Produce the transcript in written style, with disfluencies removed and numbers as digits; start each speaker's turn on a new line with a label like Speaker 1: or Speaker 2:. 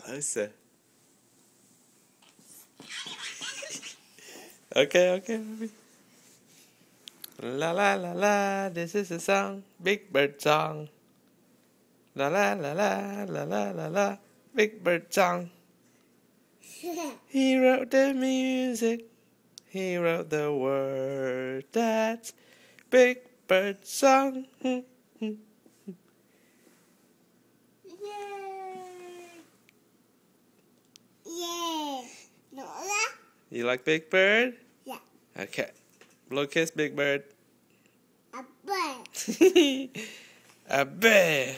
Speaker 1: Closer. Okay, baby. La la la la, this is a song, Big Bird song. La la la la la la la la, Big Bird song. He wrote the music, he wrote the words. That's Big Bird song.
Speaker 2: Yay! Yay! Nola?
Speaker 1: You like Big Bird?
Speaker 2: Yeah.
Speaker 1: Okay. Blow kiss, Big Bird.
Speaker 2: A bird.
Speaker 1: A bear.